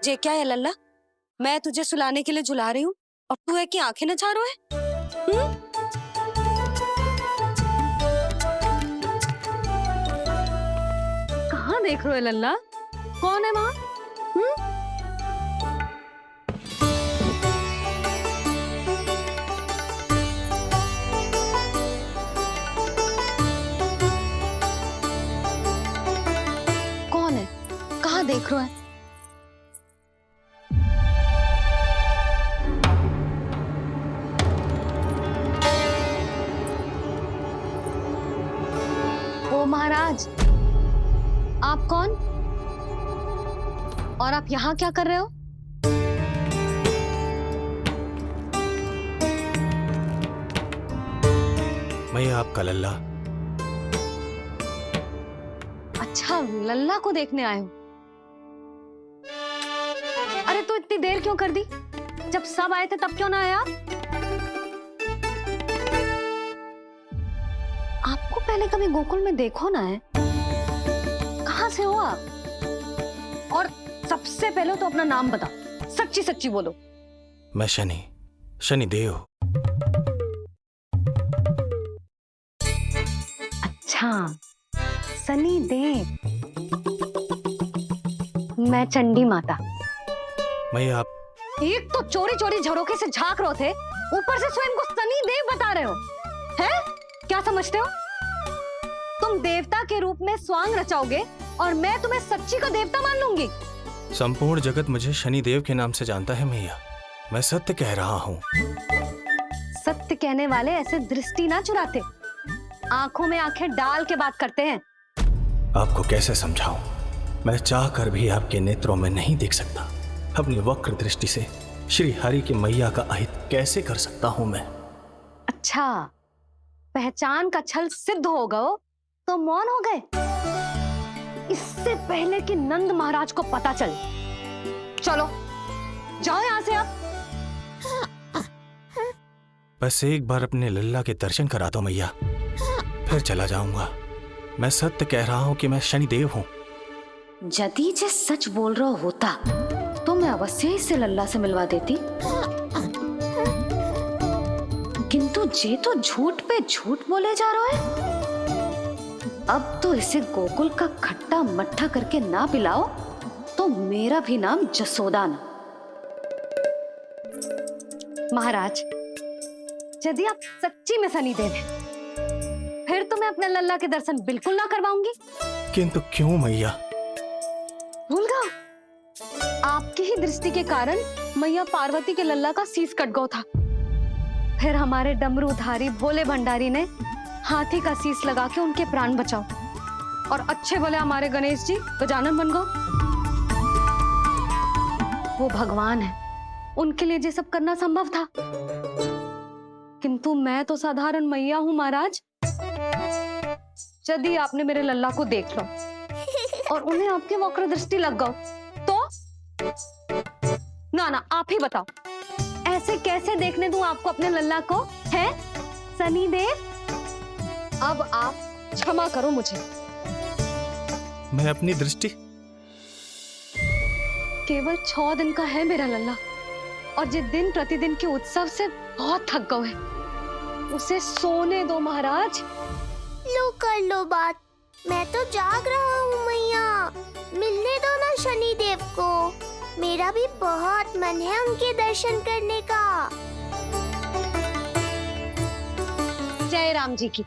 जे क्या है लल्ला, मैं तुझे सुलाने के लिए झुला रही हूँ और तू है कि आंखें नचा रहा है। कहाँ देख रहे हो लल्ला? कौन है वहाँ? कौन है? कहाँ देख रहे हो? ओ महाराज, आप कौन और आप यहाँ क्या कर रहे हो? मैं आपका लल्ला। अच्छा, लल्ला को देखने आए हो? अरे तो इतनी देर क्यों कर दी? जब सब आए थे तब क्यों ना आया? आपको पहले कभी गोकुल में देखो ना है? कहाँ से हो आप? और सबसे पहले तो अपना नाम बताओ, सच्ची सच्ची बोलो। मैं शनिदेव। अच्छा, शनिदेव। मैं चंडी माता। मैं आप एक तो चोरी चोरी झरोखे से झांक रहे थे, ऊपर से स्वयं को शनिदेव बता रहे हो, हैं? क्या समझते हो? तुम देवता के रूप में स्वांग रचाओगे और मैं तुम्हें सच्ची का देवता मान लूंगी। संपूर्ण जगत मुझे शनिदेव के नाम से जानता है मैया। मैं सत्य कह रहा हूँ। सत्य कहने वाले ऐसे दृष्टि ना चुराते, आंखों में आंखें डाल के बात करते हैं। आपको कैसे समझाऊं? मैं चाहकर भी आपके नेत्रों में नहीं देख सकता। अपनी वक्र दृष्टि से श्री हरि की मैया का अहित कैसे कर सकता हूं मैं? अच्छा, पहचान का छल सिद्ध हो गया तो मौन हो गए? इससे पहले कि नंद महाराज को पता चले, चलो जाओ यहां से आप। बस एक बार अपने लल्ला के दर्शन करा दो मैया, फिर चला जाऊंगा। मैं सत्य कह रहा हूं कि मैं शनिदेव हूं। यदि जे सच बोल रहा होता तो मैं अवश्य ही इसे लल्ला से मिलवा देती, किंतु जे तो झूठ पे झूठ बोले जा रहा है। अब तो इसे गोकुल का खट्टा मट्ठा करके ना पिलाओ तो मेरा भी नाम जसोदा ना। महाराज, यदि आप सच्ची में शनिदेव हैं, फिर तो मैं अपने लल्ला के दर्शन बिल्कुल ना करवाऊंगी। किंतु क्यों मैया? भूल गया? आपकी ही दृष्टि के कारण मैया पार्वती के लल्ला का शीश कट गया था। फिर हमारे डमरूधारी भोले भंडारी ने हाथी का शीश लगा के उनके प्राण बचाओ, और अच्छे भले हमारे गणेश जी गजानन बन गए। वो भगवान है, उनके लिए ये सब करना संभव था, किंतु मैं तो साधारण मैया हूं महाराज। यदि आपने मेरे लल्ला को देख लो और उन्हें आपकी वक्र दृष्टि लग गई तो ना आप ही बताओ, ऐसे कैसे देखने दूं आपको अपने लल्ला को? है शनिदेव, अब आप क्षमा करो मुझे। मैं अपनी दृष्टि केवल 6 दिन का है मेरा लल्ला, और जिस दिन प्रतिदिन के उत्सव से बहुत थक गए हैं, उसे सोने दो महाराज। लो कर लो बात, मैं तो जाग रहा हूँ मैया, मिलने दो ना शनिदेव को। मेरा भी बहुत मन है उनके दर्शन करने का। जय राम जी की।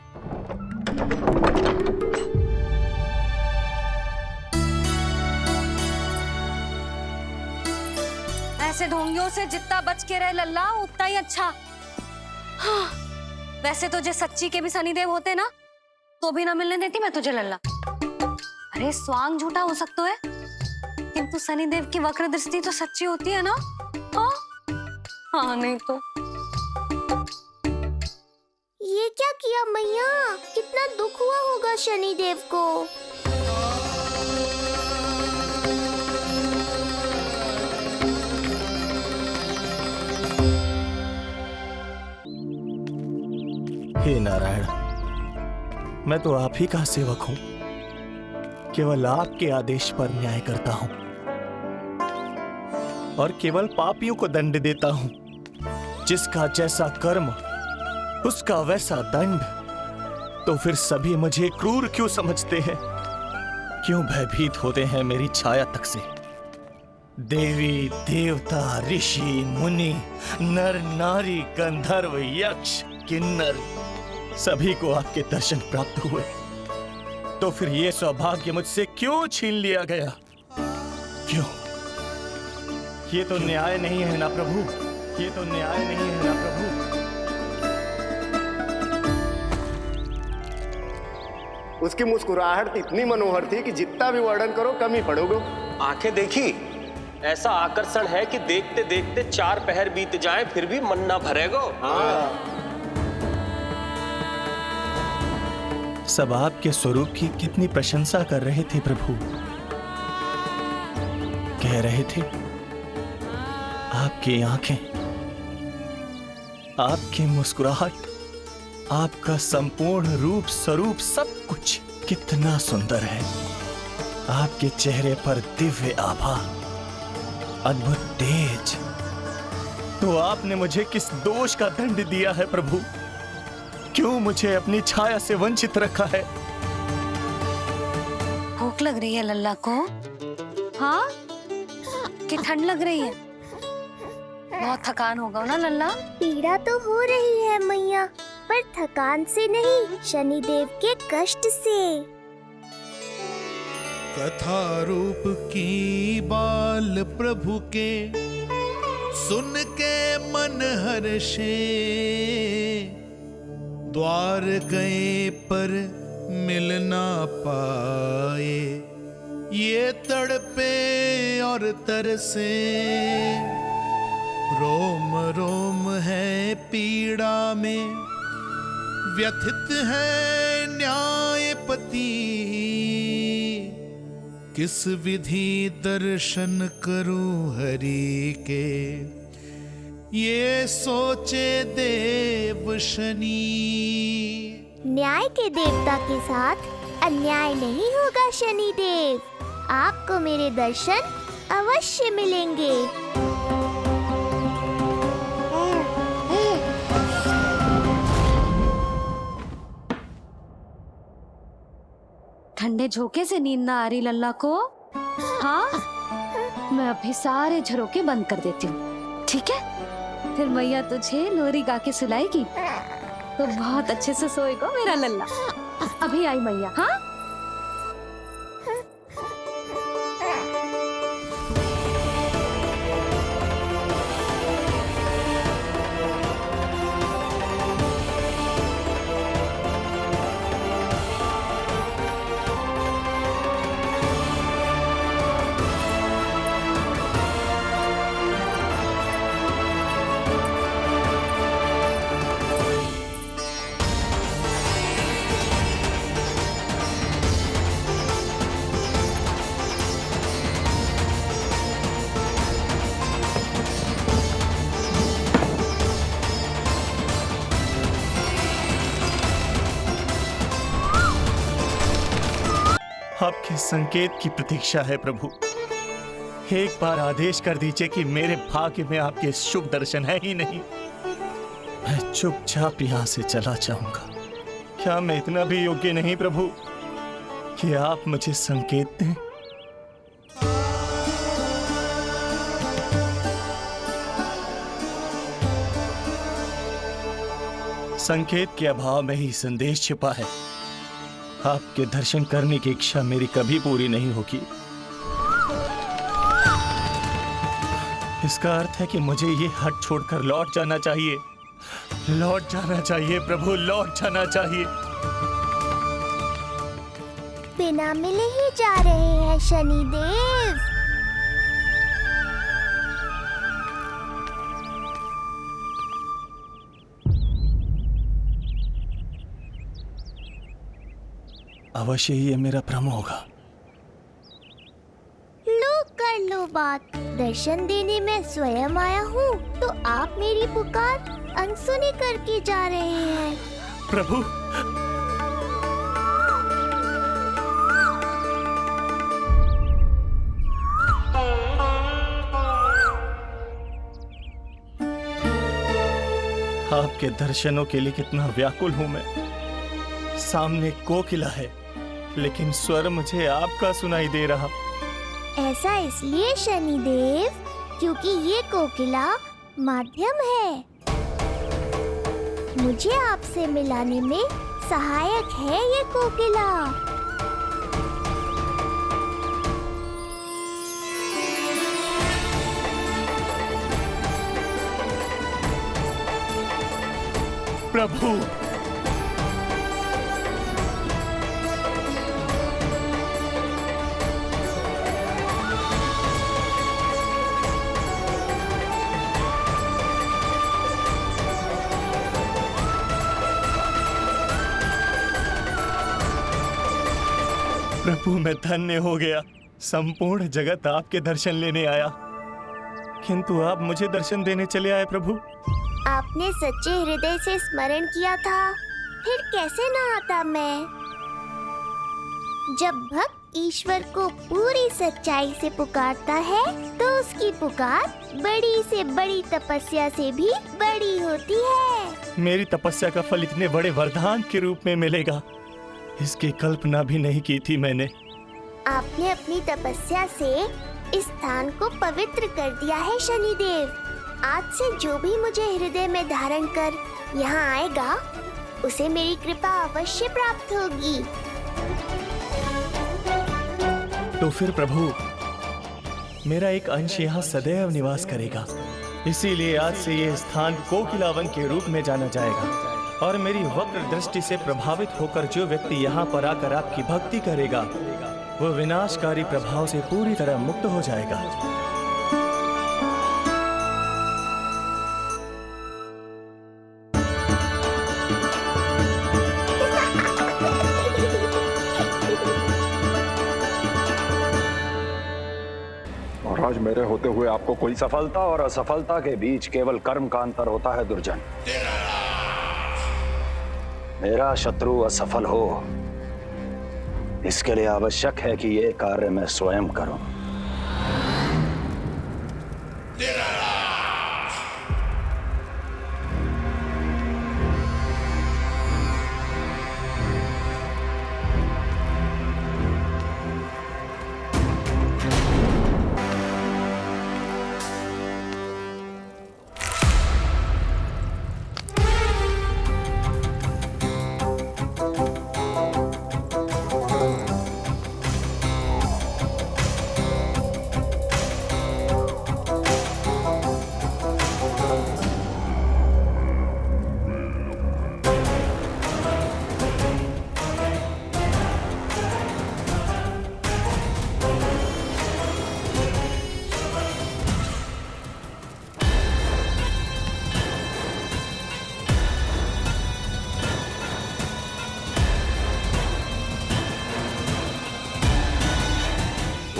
ऐसे ढोंगियों से जितना बच के रहे लल्ला उतना ही अच्छा। हाँ, वैसे तो जे सच्ची के भी शनिदेव होते ना तो भी ना मिलने देती मैं तुझे लल्ला। अरे स्वांग झूठा हो सकता है, किंतु शनिदेव की वक्र दृष्टि तो सच्ची होती है ना? हाँ नहीं तो। ये क्या किया मैया? कितना दुख हुआ होगा शनिदेव को। हे नारायण, मैं तो आप ही का सेवक हूं, केवल आपके आदेश पर न्याय करता हूं। और केवल पापियों को दंड देता हूं। जिसका जैसा कर्म उसका वैसा दंड। तो फिर सभी मुझे क्रूर क्यों समझते हैं? क्यों भयभीत होते हैं मेरी छाया तक से? देवी देवता ऋषि मुनि नर नारी गंधर्व यक्ष किन्नर सभी को आपके दर्शन प्राप्त हुए। तो फिर ये सौभाग्य मुझसे क्यों छीन लिया गया? क्यों? ये तो न्याय नहीं है ना प्रभु, ये तो न्याय नहीं है ना प्रभु। उसकी मुस्कुराहट इतनी मनोहर थी कि जितना भी वर्णन करो कम ही पड़ोगे। आंखें देखी, ऐसा आकर्षण है कि देखते देखते 4 पहर बीत जाए फिर भी मन ना भरेगो। सब आपके स्वरूप की कितनी प्रशंसा कर रहे थे प्रभु। कह रहे थे आपकी आंखें, आपकी मुस्कुराहट, आपका संपूर्ण रूप स्वरूप सब कुछ कितना सुंदर है। आपके चेहरे पर दिव्य आभा, अद्भुत तेज। तो आपने मुझे किस दोष का दंड दिया है प्रभु? क्यों मुझे अपनी छाया से वंचित रखा है? भूख लग रही है लल्ला को? हाँ, कि ठंड लग रही है? बहुत थकान होगा ना लल्ला? पीड़ा तो हो रही है मैया, पर थकान से नहीं, शनिदेव के कष्ट से। कथा रूप की बाल प्रभु के सुन के मन हर्षे। द्वार गए पर मिल ना पाए, ये तड़पे और तरसे। रोम रोम है पीड़ा में, व्यथित है न्यायपति। किस विधि दर्शन करूं हरि के, ये सोचे देव शनि। न्याय के देवता के साथ अन्याय नहीं होगा शनिदेव। आपको मेरे दर्शन अवश्य मिलेंगे। ठंडे झोंके से नींद ना आ रही लल्ला को? हाँ, मैं अभी सारे झरोके बंद कर देती हूँ, ठीक है? फिर मैया तुझे लोरी गा के सुलाएगी तो बहुत अच्छे से सोएगा मेरा लल्ला। अभी आई मैया। हाँ, आपके संकेत की प्रतीक्षा है प्रभु। एक बार आदेश कर दीजिए कि मेरे भाग्य में आपके शुभ दर्शन है ही नहीं, मैं चुपचाप यहां से चला जाऊंगा। क्या मैं इतना भी योग्य नहीं प्रभु कि आप मुझे संकेत दें? संकेत के अभाव में ही संदेश छिपा है। आपके दर्शन करने की इच्छा मेरी कभी पूरी नहीं होगी। इसका अर्थ है कि मुझे ये हट छोड़कर लौट जाना चाहिए। लौट जाना चाहिए प्रभु, लौट जाना चाहिए। बिना मिले ही जा रहे हैं शनिदेव। अवश्य ही ये मेरा भ्रम होगा। लो कर लो बात। दर्शन देने मैं स्वयं आया हूँ तो आप मेरी पुकार अनसुनी करके जा रहे हैं। प्रभु, आपके दर्शनों के लिए कितना व्याकुल हूं मैं। सामने कोकिला है, लेकिन स्वर मुझे आपका सुनाई दे रहा। ऐसा इसलिए शनिदेव क्योंकि ये कोकिला माध्यम है, मुझे आपसे मिलाने में सहायक है ये कोकिला। प्रभु, प्रभु मैं धन्य हो गया। संपूर्ण जगत आपके दर्शन लेने आया, किंतु आप मुझे दर्शन देने चले आए प्रभु। आपने सच्चे हृदय से स्मरण किया था, फिर कैसे ना आता मैं। जब भक्त ईश्वर को पूरी सच्चाई से पुकारता है तो उसकी पुकार बड़ी से बड़ी तपस्या से भी बड़ी होती है। मेरी तपस्या का फल इतने बड़े वरदान के रूप में मिलेगा, इसकी कल्पना भी नहीं की थी मैंने। आपने अपनी तपस्या से इस स्थान को पवित्र कर दिया है शनिदेव। आज से जो भी मुझे हृदय में धारण कर यहाँ आएगा, उसे मेरी कृपा अवश्य प्राप्त होगी। तो फिर प्रभु, मेरा एक अंश यहाँ सदैव निवास करेगा। इसीलिए आज से ये स्थान कोकिलावन के रूप में जाना जाएगा, और मेरी वक्र दृष्टि से प्रभावित होकर जो व्यक्ति यहाँ पर आकर आपकी भक्ति करेगा, वो विनाशकारी प्रभाव से पूरी तरह मुक्त हो जाएगा। और आज मेरे होते हुए आपको कोई सफलता और असफलता के बीच केवल कर्म का अंतर होता है दुर्जन। मेरा शत्रु असफल हो, इसके लिए आवश्यक है कि ये कार्य मैं स्वयं करूं।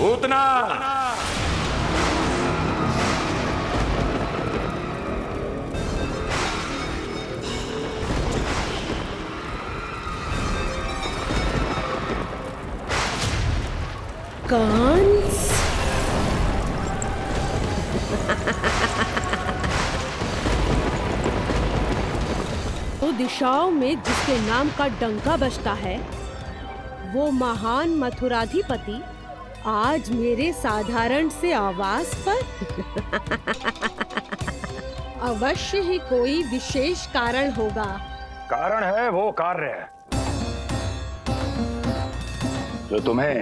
उतना कंस तो दिशाओं में जिसके नाम का डंका बजता है, वो महान मथुराधिपति आज मेरे साधारण से आवास पर अवश्य ही कोई विशेष कारण होगा। कारण है वो कार्य जो तुम्हें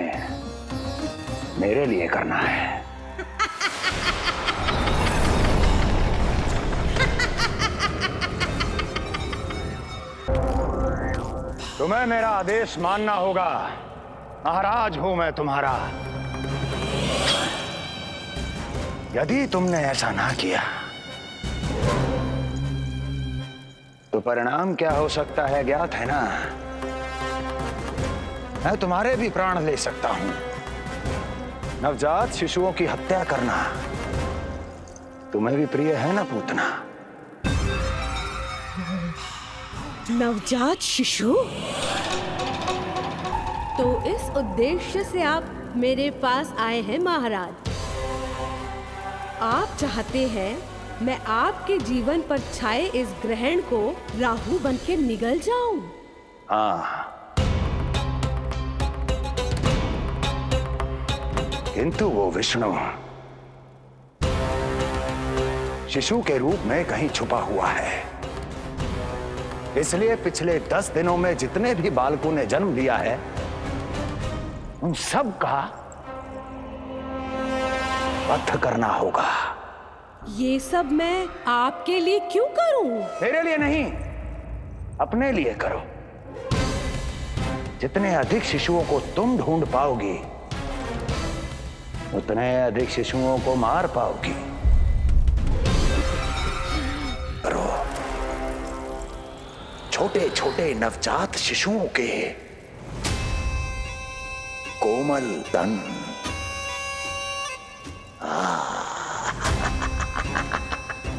मेरे लिए करना है। तुम्हें मेरा आदेश मानना होगा। महाराज हूं मैं तुम्हारा। यदि तुमने ऐसा ना किया तो परिणाम क्या हो सकता है ज्ञात है ना। मैं तुम्हारे भी प्राण ले सकता हूं। नवजात शिशुओं की हत्या करना तुम्हें भी प्रिय है ना पूतना। नवजात शिशु? तो इस उद्देश्य से आप मेरे पास आए हैं महाराज। आप चाहते हैं मैं आपके जीवन पर छाए इस ग्रहण को राहु बन के निगल जाऊं? हाँ, किंतु वो विष्णु शिशु के रूप में कहीं छुपा हुआ है। इसलिए पिछले 10 दिनों में जितने भी बालकों ने जन्म लिया है उन सब का वध करना होगा। ये सब मैं आपके लिए क्यों करूं? तेरे लिए नहीं, अपने लिए करो। जितने अधिक शिशुओं को तुम ढूंढ पाओगी उतने अधिक शिशुओं को मार पाओगी। करो। छोटे छोटे नवजात शिशुओं के कोमल तन,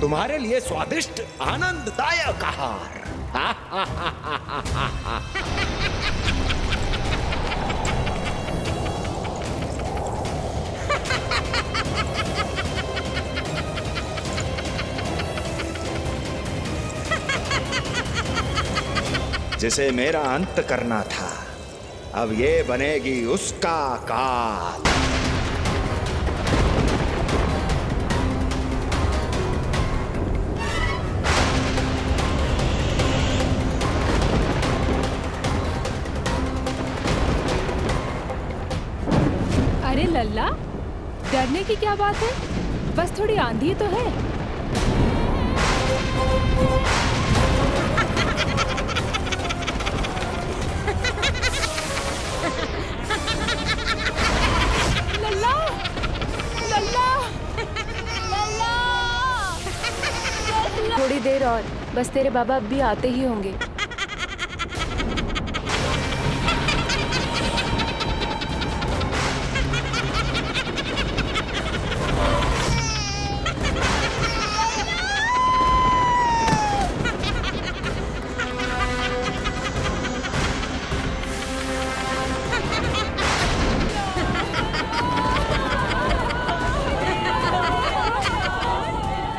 तुम्हारे लिए स्वादिष्ट आनंददायक आहार। जिसे मेरा अंत करना था, अब ये बनेगी उसका काल। अरे लल्ला, डरने की क्या बात है? बस थोड़ी आंधी तो है। लल्ला, लल्ला, लल्ला, थोड़ी देर और, बस तेरे बाबा अब भी आते ही होंगे।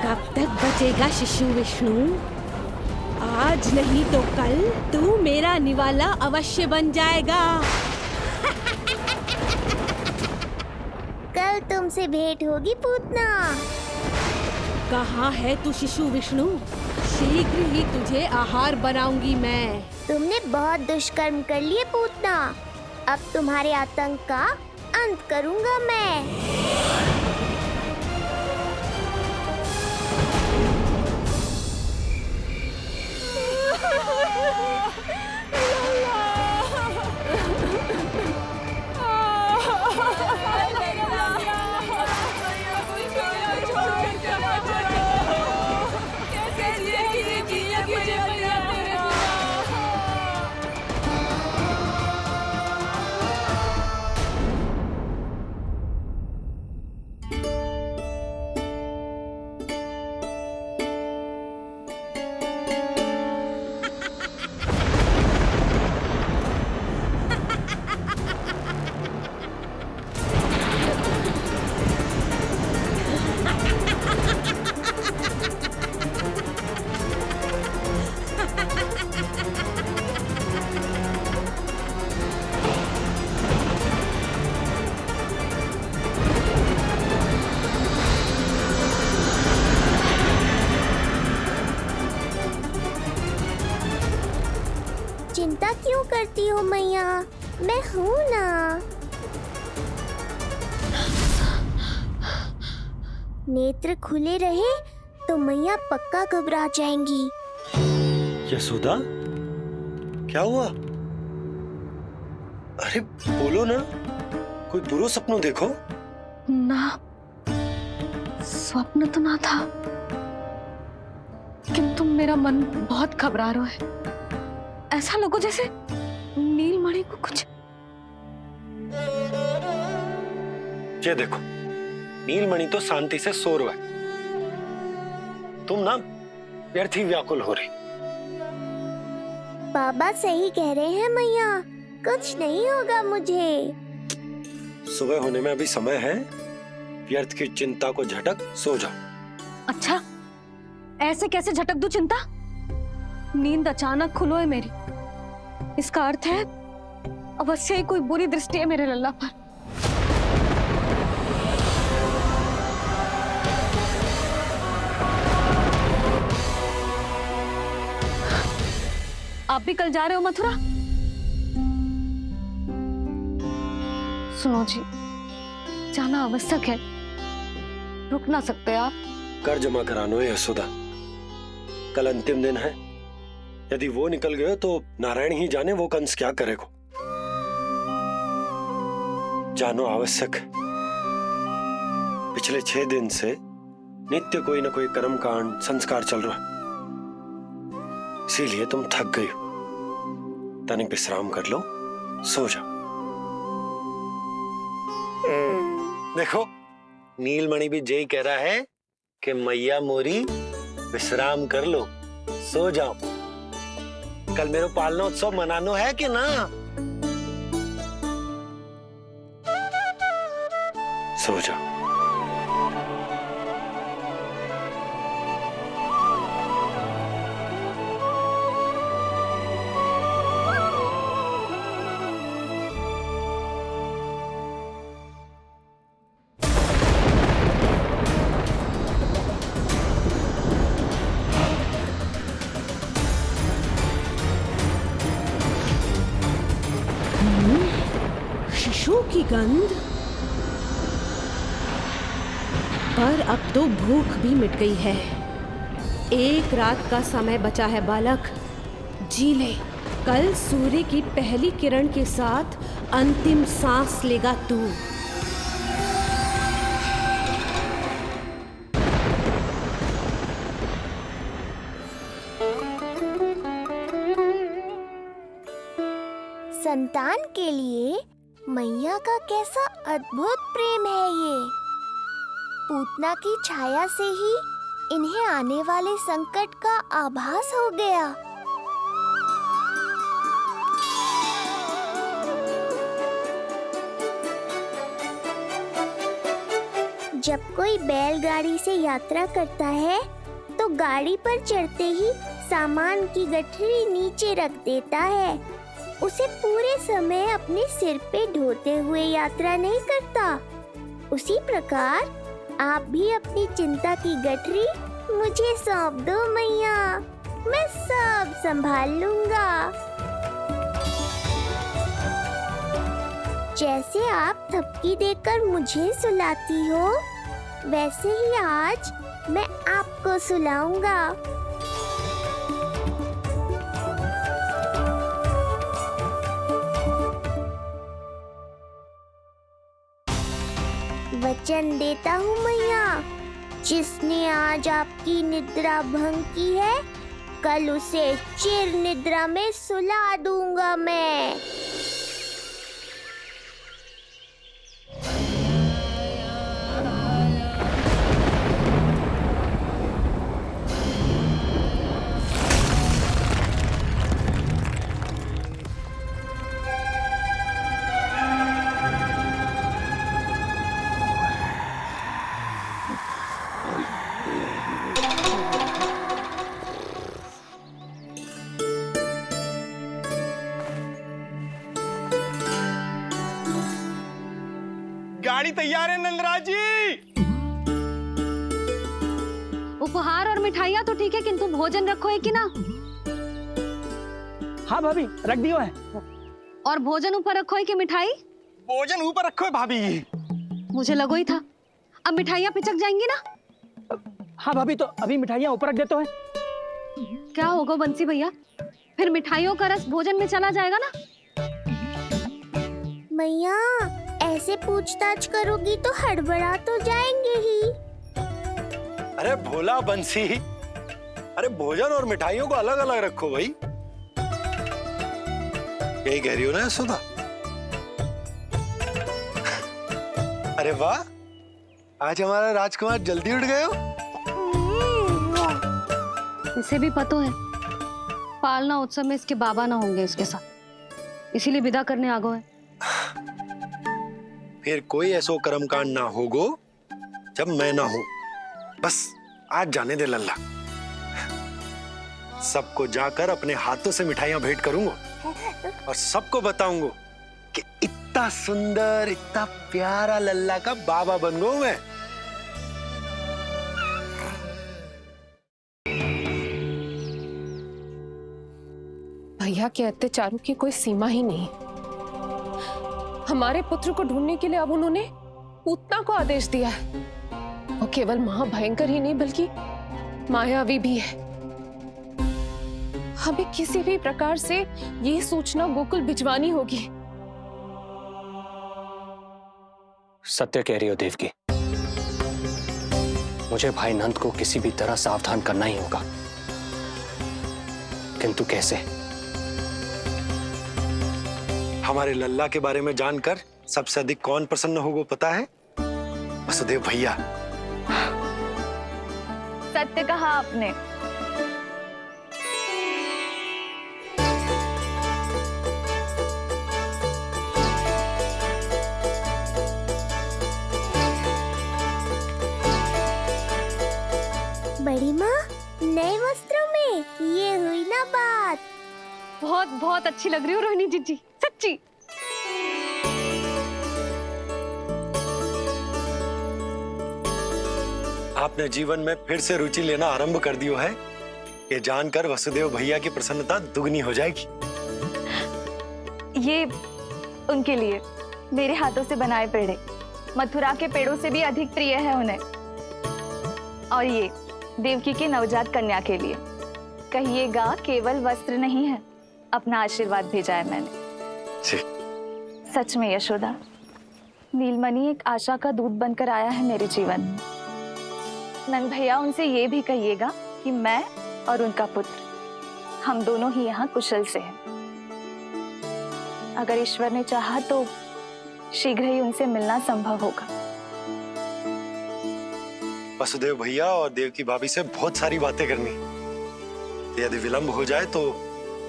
कब तक बचेगा शिशु विष्णु? आज नहीं तो कल तू मेरा निवाला अवश्य बन जाएगा। कल तुमसे भेंट होगी पूतना। कहाँ है तू शिशु विष्णु? शीघ्र ही तुझे आहार बनाऊंगी मैं। तुमने बहुत दुष्कर्म कर लिए पूतना। अब तुम्हारे आतंक का अंत करूंगा मैं। चिंता क्यों करती हो मैया? मैं हूँ ना। नेत्र खुले रहे तो मैया पक्का घबरा जाएंगी। यशोदा, क्या हुआ? अरे बोलो ना, कोई बुरा सपना देखो। ना, स्वप्न तो ना था, किंतु मेरा मन बहुत घबरा रहा है। ऐसा लगो जैसे नीलमणि को कुछ। ये देखो, नीलमणि तो शांति से सो रहा है, तुम ना व्यर्थ ही व्याकुल हो रही। बाबा सही कह रहे हैं मैया, कुछ नहीं होगा मुझे। सुबह होने में अभी समय है, व्यर्थ की चिंता को झटक सो जाओ। अच्छा, ऐसे कैसे झटक दूं चिंता? नींद अचानक खुलो है मेरी, इसका अर्थ है अवश्य ही कोई बुरी दृष्टि है मेरे लल्ला पर। आप भी कल जा रहे हो मथुरा? सुनो जी, जाना आवश्यक है, रुक ना सकते आप। कर जमा करानो है यशोदा, कल अंतिम दिन है। यदि वो निकल गए तो नारायण ही जाने वो कंस क्या करेगा। जानो आवश्यक। पिछले 6 दिन से नित्य कोई ना कोई कर्मकांड संस्कार चल रहा है, इसीलिए तुम थक गई हो। तनिक विश्राम कर लो, सो जाओ। देखो नीलमणि भी जय कह रहा है कि मैया मोरी विश्राम कर लो, सो जाओ। कल मेरा पालना उत्सव मनानो है कि ना? सो जाओ। शिशु की गंध। पर अब तो भूख भी मिट गई है। एक रात का समय बचा है बालक, जी ले। कल सूर्य की पहली किरण के साथ अंतिम सांस लेगा तू। संतान के लिए मैया का कैसा अद्भुत प्रेम है ये। पूतना की छाया से ही इन्हें आने वाले संकट का आभास हो गया। जब कोई बैलगाड़ी से यात्रा करता है तो गाड़ी पर चढ़ते ही सामान की गठरी नीचे रख देता है। उसे पूरे समय अपने सिर पे ढोते हुए यात्रा नहीं करता। उसी प्रकार आप भी अपनी चिंता की गठरी मुझे सौंप दो मैया, मैं सब संभाल लूंगा। जैसे आप थपकी देकर मुझे सुलाती हो, वैसे ही आज मैं आपको सुलाऊंगा। वचन देता हूँ मैया, जिसने आज आपकी निद्रा भंग की है, कल उसे चिर निद्रा में सुला दूंगा मैं। गाड़ी तैयार है नंदराज जी। उपहार और मिठाइयाँ तो ठीक है, किंतु भोजन रखो है कि ना? हाँ भाभी, रख दियो है। और भोजन ऊपर रखो है कि मिठाई? भोजन ऊपर रखो है भाभी। मुझे लगो ही था, अब मिठाइयाँ पिचक जाएंगी ना? हाँ भाभी, तो अभी मिठाइयाँ ऊपर रख देते हैं। क्या होगा बंसी भैया, फिर मिठाइयों का रस भोजन में चला जाएगा ना? मैया ऐसे पूछताछ करोगी तो हड़बड़ा तो जाएंगे ही। अरे भोला बंसी, अरे भोजन और मिठाइयों को अलग अलग रखो भाई। यही कह रही हो ना यशोदा? अरे वाह, आज हमारा राजकुमार जल्दी उठ गए हो। इसे भी पता है पालना उत्सव में इसके बाबा ना होंगे इसके साथ, इसीलिए विदा करने आ गए। फिर कोई ऐसो कर्मकांड ना होगो जब मैं ना हूं। बस आज जाने दे लल्ला, सबको जाकर अपने हाथों से मिठाइयां भेंट करूंगा और सबको बताऊंगा कि इतना सुंदर, इतना प्यारा लल्ला का बाबा बन गया मैं। भैया के अत्याचारों की कोई सीमा ही नहीं। हमारे पुत्र को ढूंढने के लिए अब उन्होंने पूतना को आदेश दिया है। वो केवल महाभयंकर ही नहीं बल्कि मायावी भी है। हमें किसी भी प्रकार से ये सूचना गोकुल भिजवानी होगी। सत्य कह रही हो देवकी। मुझे भाई नंद को किसी भी तरह सावधान करना ही होगा, किंतु कैसे? हमारे लल्ला के बारे में जानकर सबसे अधिक कौन प्रसन्न होगा पता है? वसुदेव भैया। सत्य कहा आपने। बड़ी माँ, नए वस्त्रों में ये हुई ना बात। बहुत बहुत अच्छी लग रही हो रोहिणी जीजी, सच्ची। आपने जीवन में फिर से रुचि लेना आरंभ कर दियो है। ये जानकर वसुदेव भैया की प्रसन्नता दुगनी हो जाएगी। ये उनके लिए मेरे हाथों से बनाए पेड़े मथुरा के पेड़ों से भी अधिक प्रिय है उन्हें। और ये देवकी की नवजात कन्या के लिए कहिएगा केवल वस्त्र नहीं है, अपना आशीर्वाद भेजा है मैंने। सच में यशोदा, नीलमणि एक आशा का दूत बनकर आया है मेरे जीवन में। नंद भैया, उनसे ये भी कहिएगा कि मैं और उनका पुत्र हम दोनों ही यहाँ कुशल से हैं। अगर ईश्वर ने चाहा तो शीघ्र ही उनसे मिलना संभव होगा। वसुदेव भैया और देवकी भाभी से बहुत सारी बातें करनी। यदि विलंब हो जाए तो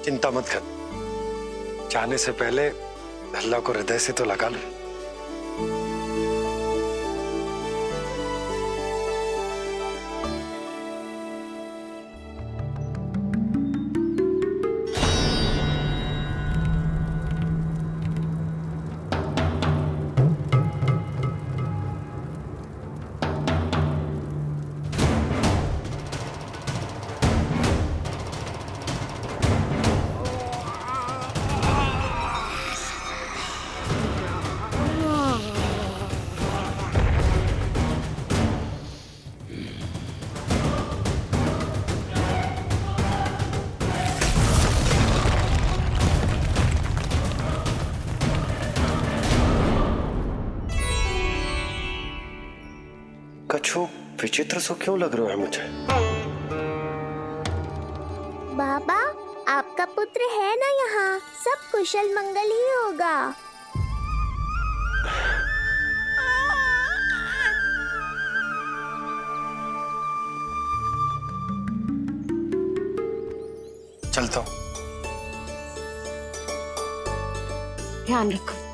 चिंता मत कर। जाने से पहले अल्लाह को हृदय से तो लगा लो। कछु विचित्र सो क्यों लग रहा है मुझे? बाबा, आपका पुत्र है ना यहाँ, सब कुशल मंगल ही होगा। चलता हूँ। ध्यान रखो।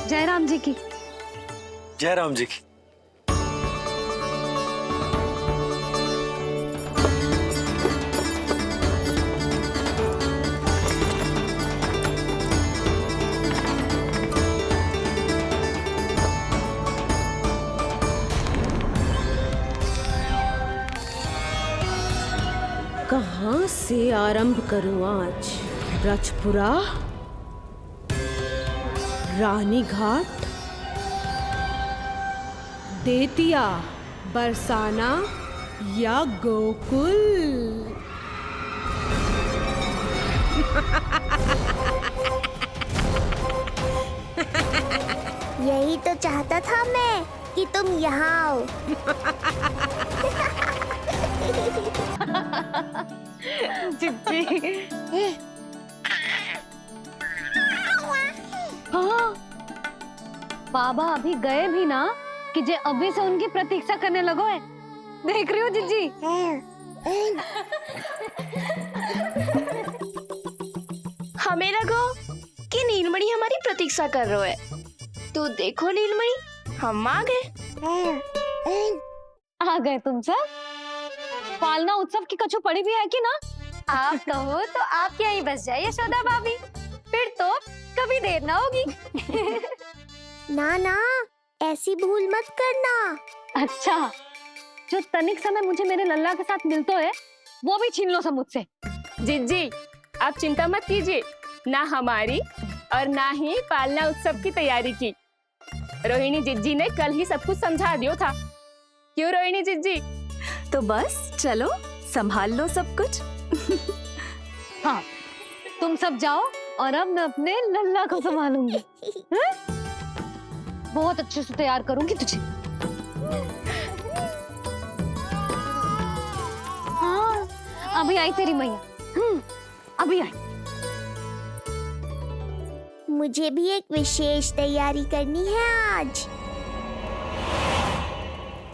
जय राम जी की। जय राम जी की। कहाँ से आरंभ करूं आज? ब्रजपुरा, रानी घाट, देतिया, बरसाना या गोकुल? यही तो चाहता था मैं कि तुम यहाँ आओ। जिज्जी। हाँ, बाबा अभी गए भी ना कि जे अभी से उनकी प्रतीक्षा करने लगो है। देख रही हो जिज्जी? हमें लगो कि नीलमणि हमारी प्रतीक्षा कर रहे है, तो देखो नीलमणि, हम आ गए। आ गए तुम सब? पालना उत्सव की कछु पड़ी भी है कि ना? आप कहो तो आप यहीं बस जाइए यशोदा भाभी, फिर तो कभी देर ना होगी। ना ना, ऐसी भूल मत करना। अच्छा, जो तनिक समय मुझे मेरे लल्ला के साथ मिलते है वो भी छीन लो सब मुझसे। जिज्जी, आप चिंता मत कीजिए, ना हमारी और ना ही पालना उत्सव की तैयारी की। रोहिणी जिज्जी ने कल ही सब कुछ समझा दिया था। क्यों रोहिणी जिज्जी? तो बस चलो संभाल लो सब कुछ। हाँ, तुम सब जाओ और अब मैं अपने लल्ला को संभालूंगी। बहुत अच्छे से तैयार करूंगी तुझे। हाँ, अभी आई तेरी मैया। अभी आई। मुझे भी एक विशेष तैयारी करनी है आज।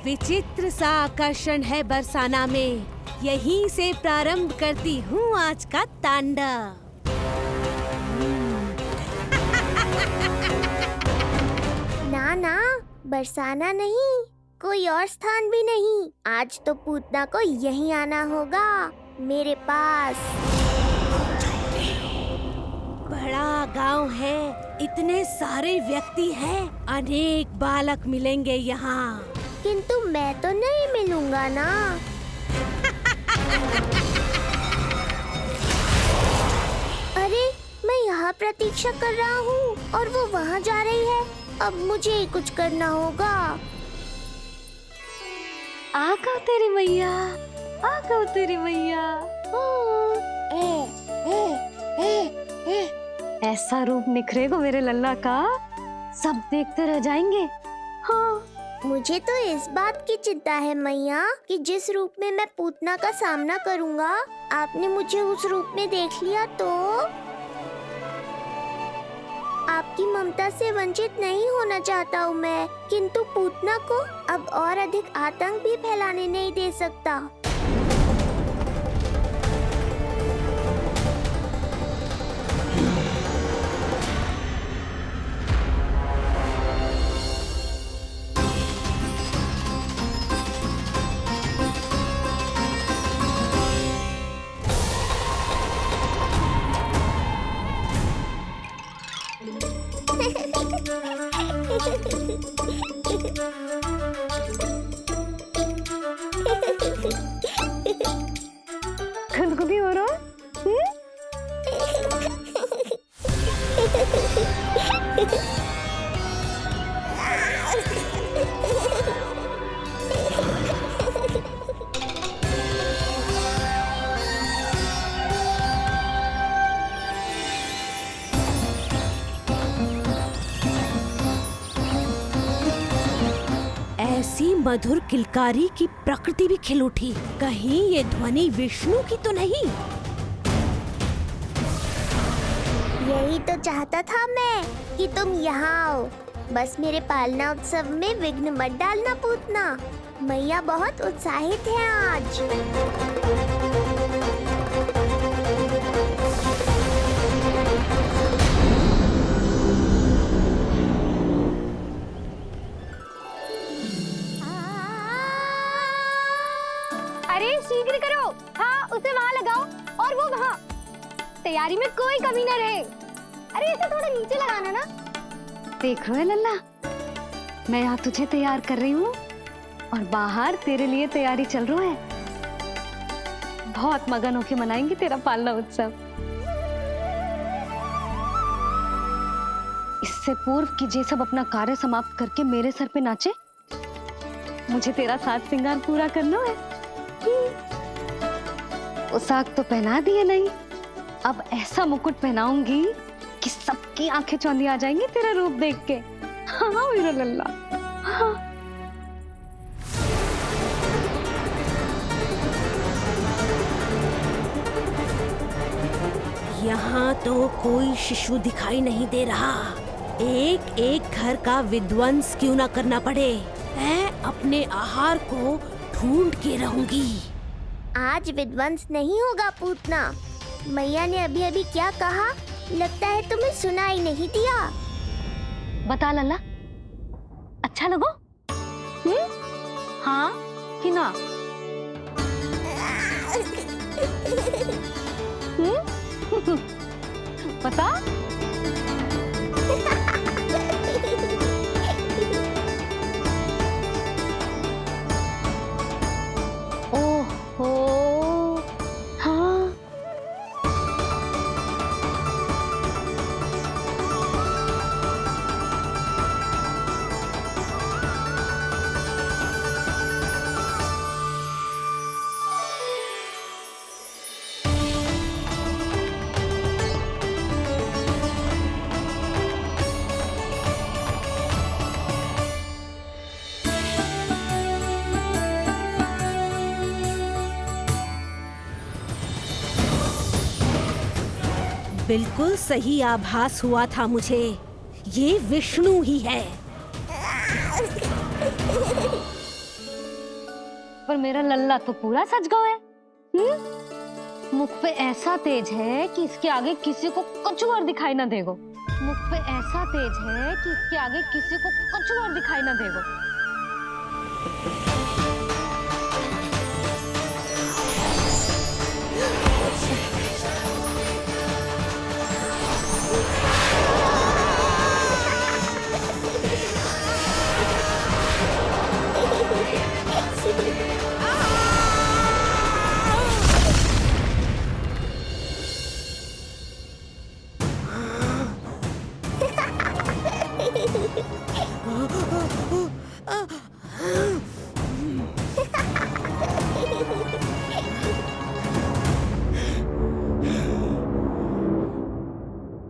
विचित्र सा आकर्षण है बरसाना में, यहीं से प्रारंभ करती हूँ आज का तांडव। ना ना, बरसाना नहीं, कोई और स्थान भी नहीं। आज तो पूतना को यहीं आना होगा, मेरे पास। बड़ा गांव है, इतने सारे व्यक्ति हैं, अनेक बालक मिलेंगे यहाँ। किंतु मैं तो नहीं मिलूंगा ना। अरे, मैं यहाँ प्रतीक्षा कर रहा हूँ और वो वहाँ जा रही है। अब मुझे ही कुछ करना होगा। आ गओ तेरी मैया, आ गओ तेरी मैया। ऐसा रूप निखरेगा मेरे लल्ला का, सब देखते रह जाएंगे। हाँ, मुझे तो इस बात की चिंता है मैया कि जिस रूप में मैं पूतना का सामना करूँगा, आपने मुझे उस रूप में देख लिया तो आपकी ममता से वंचित नहीं होना चाहता हूँ मैं, किंतु पूतना को अब और अधिक आतंक भी फैलाने नहीं दे सकता। गुदगुदी हो रहा है? ऐसी मधुर किलकारी की प्रकृति भी खिल उठी। कहीं ये ध्वनि विष्णु की तो नहीं? यही तो चाहता था मैं कि तुम यहाँ आओ। बस मेरे पालना उत्सव में विघ्न मत डालना पूतना। मैया बहुत उत्साहित है आज। अरे शीघ्र करो। हाँ, उसे वहाँ लगाओ और वो वहाँ। तैयारी में कोई कमी न रहे। अरे इसे थोड़ा नीचे लगाना ना। देख रहे हो लल्ला, मैं यहाँ तुझे तैयार कर रही हूँ और बाहर तेरे लिए तैयारी चल रहा है। बहुत मगन होके मनाएंगे तेरा पालना उत्सव। इससे पूर्व कि जे सब अपना कार्य समाप्त करके मेरे सर पे नाचे, मुझे तेरा साज श्रृंगार पूरा करना है। पोशाक तो पहना दिए नहीं, अब ऐसा मुकुट पहनाऊंगी कि सबकी आंखें चौंधी आ जाएंगी तेरा रूप देख के। हाँ मेरा लल्ला, हाँ। यहाँ तो कोई शिशु दिखाई नहीं दे रहा। एक एक घर का विध्वंस क्यों ना करना पड़े, मैं अपने आहार को ढूंढ के रहूंगी। आज विध्वंस नहीं होगा पूतना। मैया ने अभी अभी क्या कहा, लगता है तुम्हें सुनाई नहीं दिया। बता लल्ला, अच्छा लगो? हाँ कि ना? बता। ओहो, हाँ। बिल्कुल सही आभास हुआ था मुझे, ये विष्णु ही है। पर मेरा लल्ला तो पूरा सच गया है। मुख पे ऐसा तेज है कि इसके आगे किसी को कुछ और दिखाई ना देगो। मुख पे ऐसा तेज है कि इसके आगे किसी को कुछ और दिखाई ना देगो।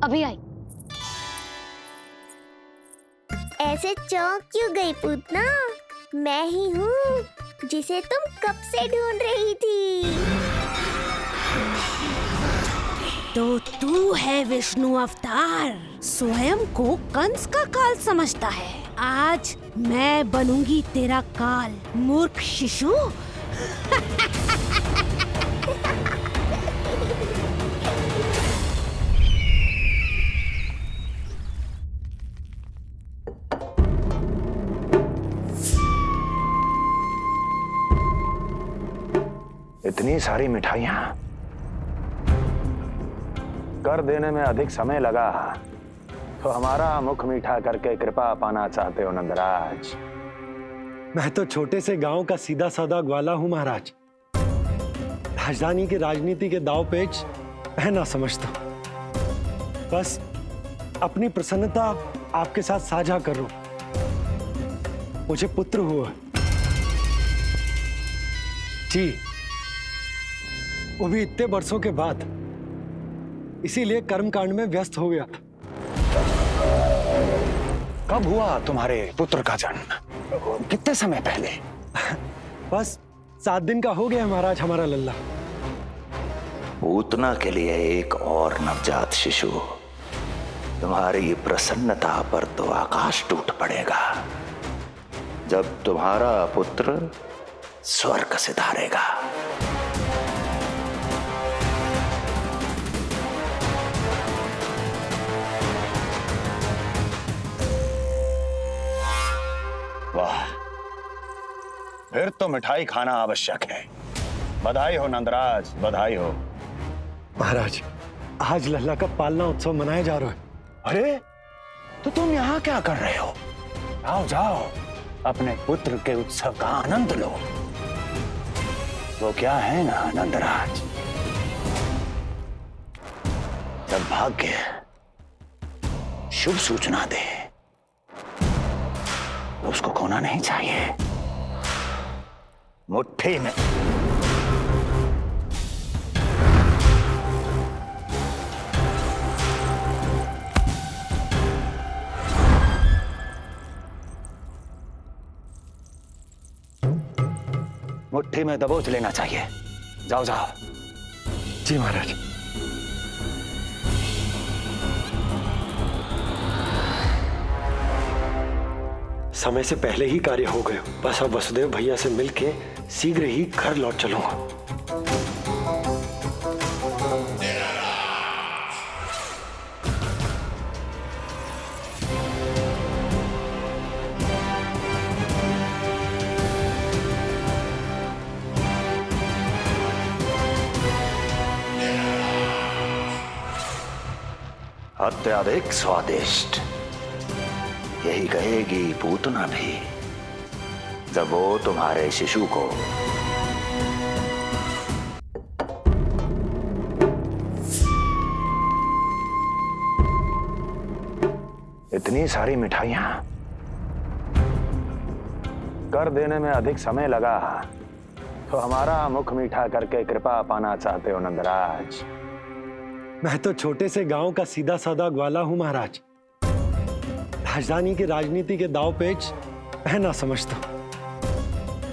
अभी आई। ऐसे चौंक क्यों गई पूतना? मैं ही हूँ जिसे तुम कब से ढूंढ रही थी। तो तू है विष्णु अवतार, स्वयं को कंस का काल समझता है। आज मैं बनूंगी तेरा काल, मूर्ख शिशु। इतनी सारी मिठाइयां कर देने में अधिक समय लगा तो हमारा मुख मीठा करके कृपा पाना चाहते हो नंदराज? मैं तो छोटे से गांव का सीधा साधा ग्वाला हूं महाराज। राजधानी की राजनीति के दाव पेच मैं ना समझता। बस अपनी प्रसन्नता आपके साथ साझा कर रहा हूं। मुझे पुत्र हुआ जी, वो भी इतने वर्षों के बाद, इसीलिए कर्मकांड में व्यस्त हो गया। कब हुआ तुम्हारे पुत्र का जन्म? कितने समय पहले? बस 7 दिन का हो गया महाराज हमारा लल्ला। पूतना के लिए एक और नवजात शिशु, तुम्हारी प्रसन्नता पर तो आकाश टूट पड़ेगा जब तुम्हारा पुत्र स्वर्ग सिधारेगा। वाह, फिर तो मिठाई खाना आवश्यक है। बधाई हो नंदराज, बधाई हो। महाराज, आज लल्ला का पालना उत्सव मनाया जा रहा है। अरे, तो तुम यहाँ क्या कर रहे हो? जाओ जाओ, अपने पुत्र के उत्सव का आनंद लो। वो क्या है ना नंदराज, जब भाग्य शुभ सूचना दे तो उसको खोना नहीं चाहिए। मुट्ठी में मुट्ठी में दबोच लेना चाहिए। जाओ जाओ। जी महाराज। समय से पहले ही कार्य हो गए। बस अब वसुदेव भैया से मिलके शीघ्र ही घर लौट चलूंगा। अत्यधिक स्वादिष्ट, यही कहेगी पूतना भी जब वो तुम्हारे शिशु को इतनी सारी मिठाइयां कर देने में अधिक समय लगा तो हमारा मुख मीठा करके कृपा पाना चाहते हो नंदराज? मैं तो छोटे से गांव का सीधा साधा ग्वाला हूं महाराज। राजधानी की राजनीति के दाव पेच मैं ना समझता,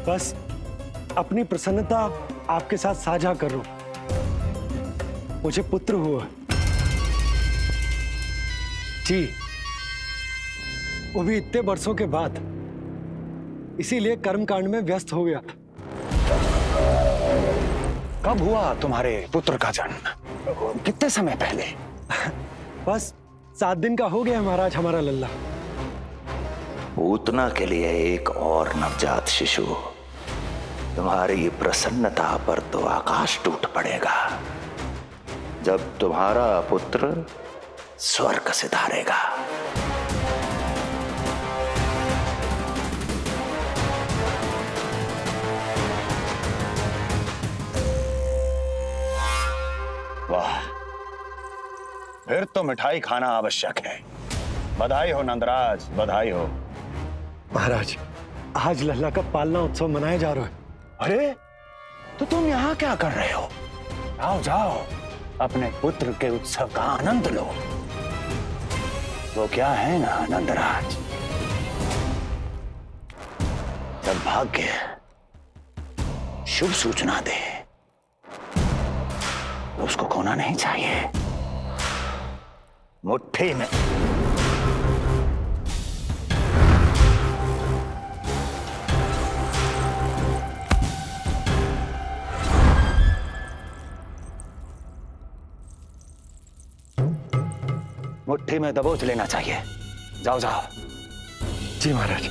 बस अपनी प्रसन्नता आपके साथ साझा कर रहा हूं। मुझे पुत्र हुआ जी, वो भी इतने वर्षों के बाद, इसीलिए कर्मकांड में व्यस्त हो गया। कब हुआ तुम्हारे पुत्र का जन्म? कितने समय पहले? बस 7 दिन का हो गया महाराज हमारा लल्ला। पूतना के लिए एक और नवजात शिशु, तुम्हारी प्रसन्नता पर तो आकाश टूट पड़ेगा जब तुम्हारा पुत्र स्वर्ग से धारेगा। वाह, फिर तो मिठाई खाना आवश्यक है। बधाई हो नंदराज, बधाई हो। महाराज, आज लल्ला का पालना उत्सव मनाया जा रहा है। अरे, तो तुम यहाँ क्या कर रहे हो? जाओ जाओ, अपने पुत्र के उत्सव का आनंद लो। वो क्या है ना नंदराज, जब भाग्य शुभ सूचना दे तो उसको खोना नहीं चाहिए। मुट्ठी में मुट्ठी में दबोच लेना चाहिए। जाओ जाओ। जी महाराज।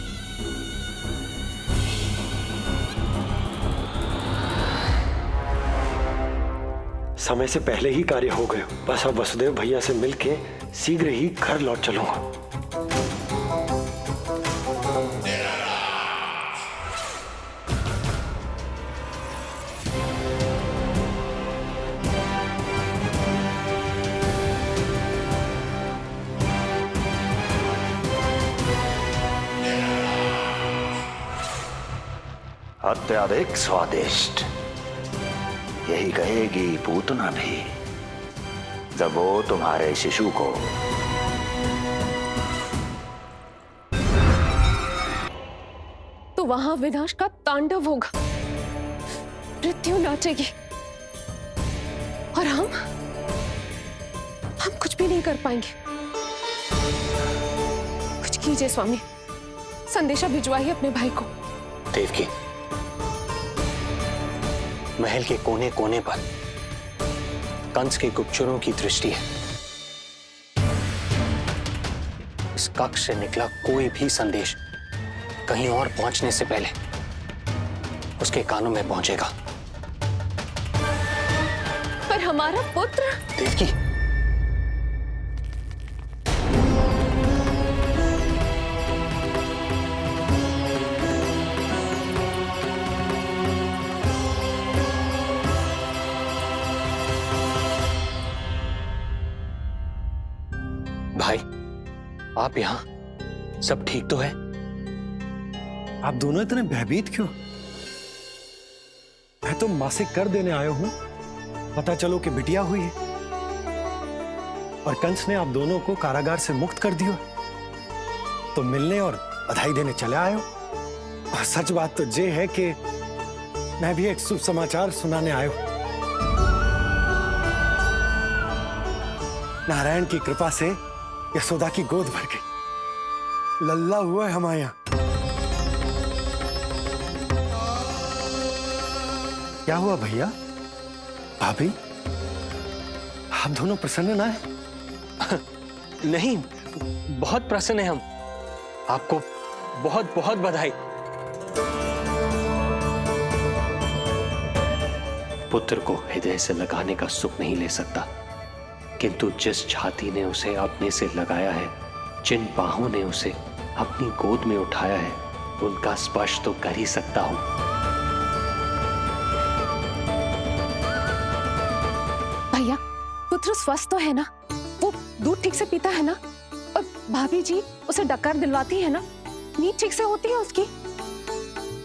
समय से पहले ही कार्य हो गए। बस अब वसुदेव भैया से मिलके शीघ्र ही घर लौट चलूंगा। अत्यधिक स्वादिष्ट, यही कहेगी पूतना भी जब वो तुम्हारे शिशु को तो वहां विनाश का तांडव होगा, मृत्यु नाचेगी और हम कुछ भी नहीं कर पाएंगे। कुछ कीजिए स्वामी, संदेशा भिजवाइए अपने भाई को। देवकी, महल के कोने कोने पर कंस के गुप्तचरों की दृष्टि है। इस कक्ष से निकला कोई भी संदेश कहीं और पहुंचने से पहले उसके कानों में पहुंचेगा। पर हमारा पुत्र। देवकी, भाई, आप यहां सब ठीक तो है? आप दोनों इतने भयभीत क्यों? मैं तो मासिक कर देने आया हूं, पता चलो कि बिटिया हुई है और कंस ने आप दोनों को कारागार से मुक्त कर दिया, तो मिलने और बधाई देने चले आए हो। और सच बात तो ये है कि मैं भी एक शुभ समाचार सुनाने आया हूं। नारायण की कृपा से यशोदा की गोद भर गई, लल्ला हुआ है हमारे यहां। क्या हुआ भैया, भाभी, आप दोनों प्रसन्न ना है? नहीं, बहुत प्रसन्न है हम। आपको बहुत बहुत बधाई। पुत्र को हृदय से लगाने का सुख नहीं ले सकता किंतु जिस छाती ने उसे अपने से लगाया है, जिन बाहों ने उसे अपनी गोद में उठाया है, उनका स्पर्श तो कर ही सकता हूं। भैया, पुत्र स्वस्थ तो है ना? वो दूध ठीक से पीता है ना? और भाभी जी उसे डकार दिलवाती है ना? नींद ठीक से होती है उसकी?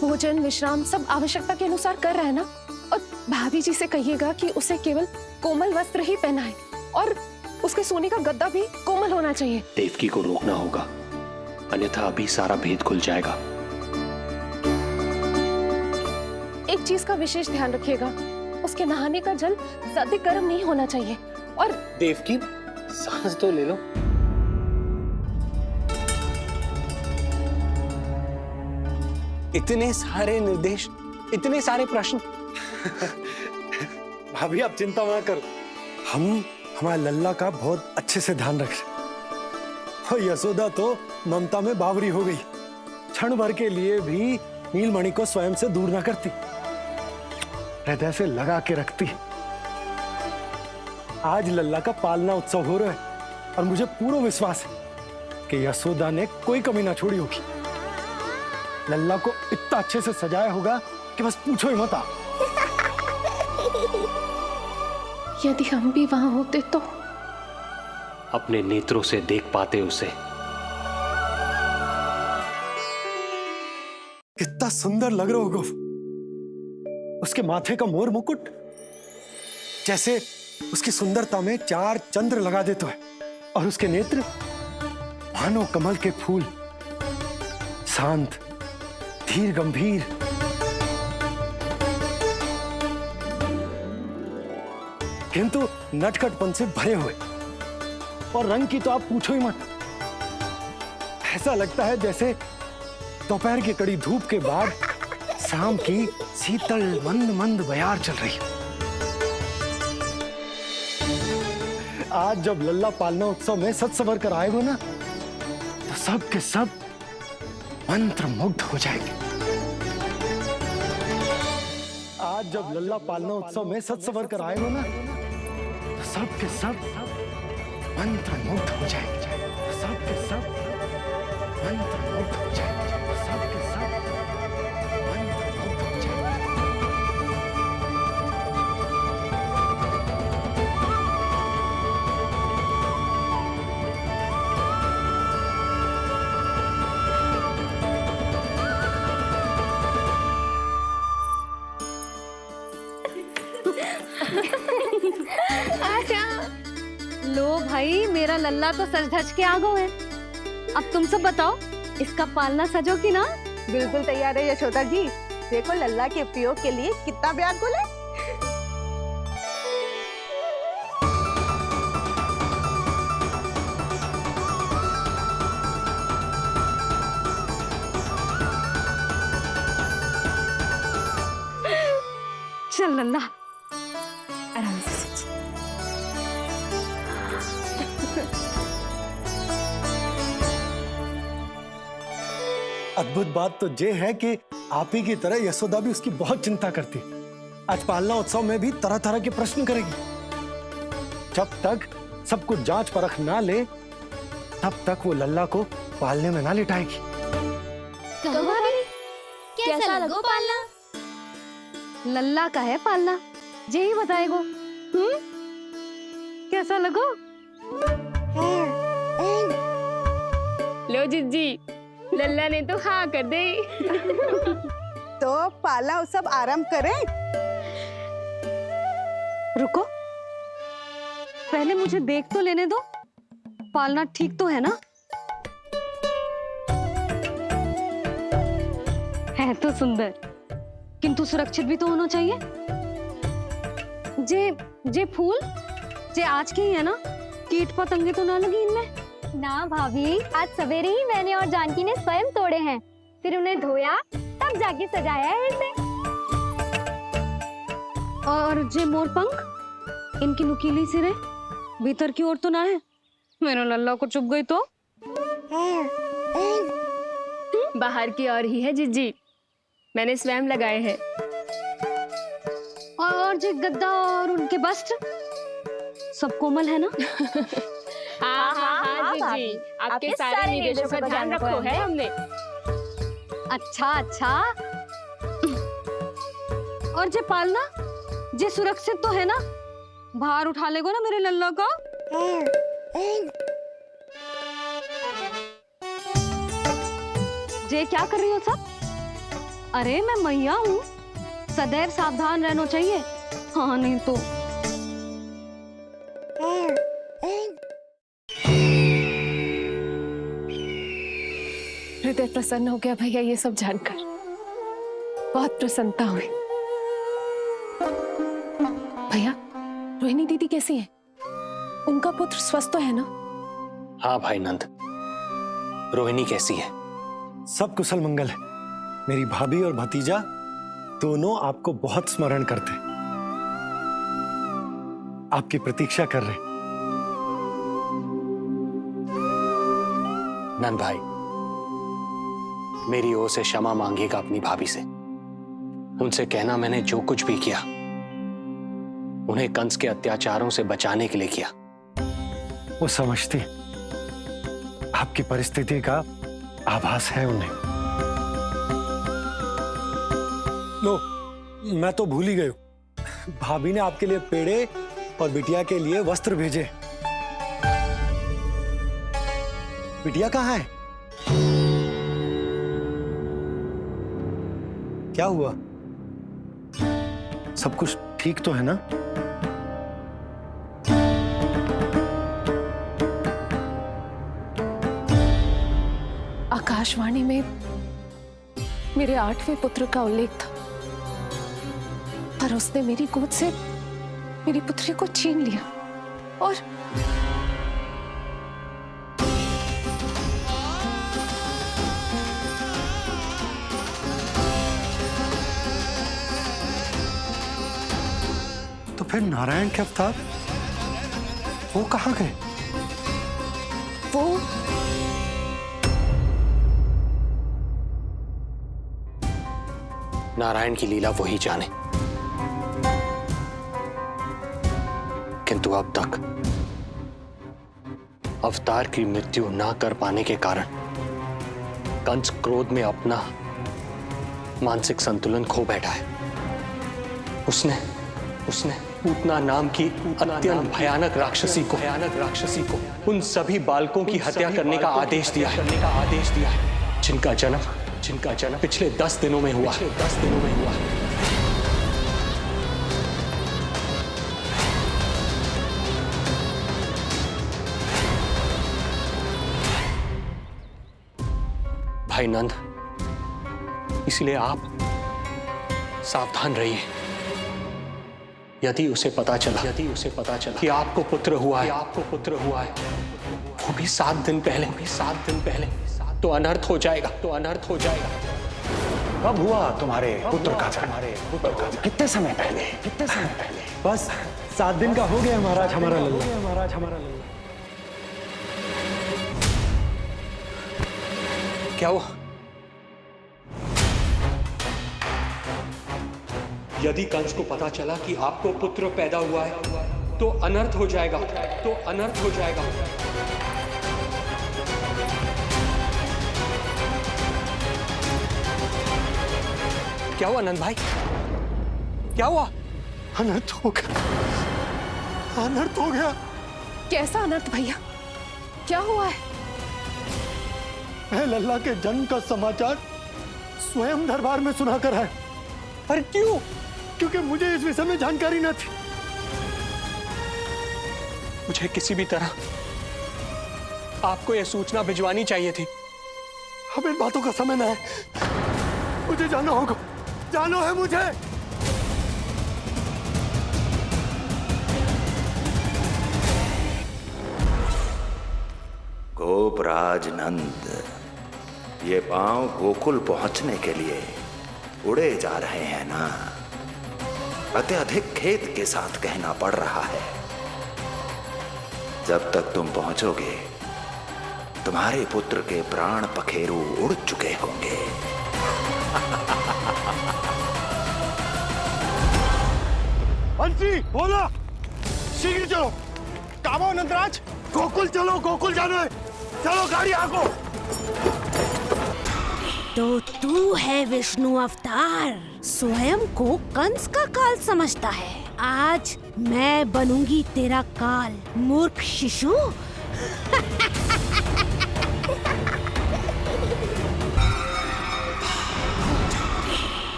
भोजन विश्राम सब आवश्यकता के अनुसार कर रहे हैं ना? और भाभी जी से कहिएगा कि उसे केवल कोमल वस्त्र ही पहनाए और उसके सोने का गद्दा भी कोमल होना चाहिए। देवकी को रोकना होगा, अन्यथा अभी सारा भेद खुल जाएगा। एक चीज का विशेष ध्यान रखिएगा, उसके नहाने का जल ज्यादा गर्म नहीं होना चाहिए। और देवकी, सांस तो ले लो। इतने सारे निर्देश, इतने सारे प्रश्न। भाभी आप चिंता ना करो, हम हमारे लल्ला का बहुत अच्छे से ध्यान रख रहे। और यशोदा तो ममता में बावरी हो गई, क्षण भर के लिए भी नीलमणि को स्वयं से दूर ना करती, हृदय से लगा के रखती। आज लल्ला का पालना उत्सव हो रहा है और मुझे पूरा विश्वास है कि यशोदा ने कोई कमी ना छोड़ी होगी। लल्ला को इतना अच्छे से सजाया होगा कि बस पूछो ही मत। यदि हम भी वहां होते तो? अपने नेत्रों से देख पाते उसे। कितना सुंदर लग रहा होगा उसके माथे का मोर मुकुट, जैसे उसकी सुंदरता में 4 चंद्र लगा देता है। और उसके नेत्र मानो कमल के फूल, शांत धीर गंभीर। किंतु नटखटपन से भरे हुए, और रंग की तो आप पूछो ही मत। ऐसा लगता है जैसे दोपहर की कड़ी धूप के बाद शाम की शीतल मंद मंद बयार चल रही है। आज जब लल्ला पालना उत्सव में सज संवर कर आएगा ना, तो सब के सब मंत्र मुग्ध हो जाएंगे। आज जब लल्ला पालना उत्सव में सज संवर कर आएगा ना, तो सब के सब मंत्र मुग्ध हो जाएंगे। सब के सब मंत्र मुग्ध हो जाएंगे। सब के सब मंत्र मुग्ध हो जाएंगे। लो भाई, मेरा लल्ला तो सज धज के आ गो है। अब तुम सब बताओ, इसका पालना सजो कि ना? बिल्कुल तैयार है यशोदा जी। देखो लल्ला के उपयोग के लिए कितना व्याकुल है। चल लल्ला, आराम से। अद्भुत बात तो ये है कि आप ही की तरह यशोदा भी उसकी बहुत चिंता करती। आज पालना उत्सव में भी तरह तरह के प्रश्न करेगी। जब तक सब कुछ जांच परख ना ले, तब तक वो लल्ला को पालने में ना लिटाएगी। कैसा लगो पालना? लल्ला का है पालना, जे ही बताएगो। कैसा लगो? लो जिज्जी, लल्ला ने तो हाँ कर दे। तो पालना उत्सव आरंभ करें? रुको, पहले मुझे देख तो लेने दो। पालना ठीक तो है ना? है तो सुंदर, किंतु सुरक्षित भी तो होना चाहिए। जे फूल जे आज के ही है ना, कीट पतंगे तो ना लगी इनमें? ना भाभी, आज सवेरे ही मैंने और जानकी ने स्वयं तोड़े हैं, फिर उन्हें धोया, तब जाके सजाया है इसे। और जे मोर पंख, इनकी नुकीली सिरे भीतर की ओर तो ना है? मेरा लल्ला को चुभ गई तो? बाहर की ओर ही है जिज्जी, मैंने स्वयं लगाए हैं। और जे गद्दा और उनके वस्त्र, सब कोमल है ना? हाँ हाँ हाँ जीजी, आपके सारे निर्देशों का ध्यान रखो है हमने। अच्छा अच्छा। और जे पालना जे सुरक्षित तो है ना? बाहर उठा लेगो ना मेरे लल्ला को? जे क्या कर रही हो सब? अरे मैं मैया हूँ, सदैव सावधान रहना चाहिए। हाँ नहीं तो। हृदय प्रसन्न हो गया भैया ये सब जानकर, बहुत प्रसन्नता हुई। भैया रोहिणी दीदी कैसी है? उनका पुत्र स्वस्थ तो है ना? हाँ भाई नंद, रोहिणी कैसी है? सब कुशल मंगल है। मेरी भाभी और भतीजा दोनों आपको बहुत स्मरण करते, आपकी प्रतीक्षा कर रहे। नंद भाई, मेरी ओर से क्षमा मांगिएगा अपनी भाभी से। उनसे कहना मैंने जो कुछ भी किया उन्हें कंस के अत्याचारों से बचाने के लिए किया। वो समझती, आपकी परिस्थिति का आभास है उन्हें। लो, मैं तो भूल ही गई हूं। भाभी ने आपके लिए पेड़े और बिटिया के लिए वस्त्र भेजे। बिटिया कहाँ है? क्या हुआ? सब कुछ ठीक तो है ना? आकाशवाणी में मेरे 8वें पुत्र का उल्लेख था, पर उसने मेरी गोद से मेरी पुत्री को छीन लिया और तो फिर नारायण के अवतार वो कहाँ गए? वो नारायण की लीला वही जाने, किंतु अब तक अवतार की मृत्यु ना कर पाने के कारण कंस क्रोध में अपना मानसिक संतुलन खो बैठा है। उसने पूतना नाम की अत्यंत भयानक राक्षसी को उन सभी बालकों की हत्या करने का आदेश दिया है, जिनका जन्म पिछले 10 दिनों में हुआ। भाई नंद, इसलिए आप सावधान रहिए। यदि उसे पता चला कि आपको पुत्र हुआ है, वो भी 7 दिन पहले, तो अनर्थ हो जाएगा। कब हुआ तुम्हारे पुत्र का जन्म? कितने समय पहले? बस 7 दिन का हो गया महाराज हमारा लल्ला। क्या हुआ? यदि कंस को पता चला कि आपको पुत्र पैदा हुआ है तो अनर्थ हो जाएगा। क्या हुआ नंद भाई? क्या हुआ? अनर्थ हो गया। कैसा अनर्थ भैया? क्या हुआ है? मैं लल्ला के जन्म का समाचार स्वयं दरबार में सुना कर है। पर क्यों? क्योंकि मुझे इस विषय में जानकारी न थी। मुझे किसी भी तरह आपको यह सूचना भिजवानी चाहिए थी। अब इन बातों का समय न है, मुझे जाना होगा। जाना है मुझे। गोपराज नंद, ये पांव गोकुल पहुंचने के लिए उड़े जा रहे हैं ना? अत्यधिक खेद के साथ कहना पड़ रहा है। जब तक तुम पहुंचोगे तुम्हारे पुत्र के प्राण पखेरु उड़ चुके होंगे। बंसी, बोला, शीघ्र चलो। कामो नंदराज, गोकुल चलो, गोकुल जाना है। चलो गाड़ी आगो। तो तू है विष्णु अवतार, स्वयं को कंस का काल समझता है। आज मैं बनूंगी तेरा काल, मूर्ख शिशु।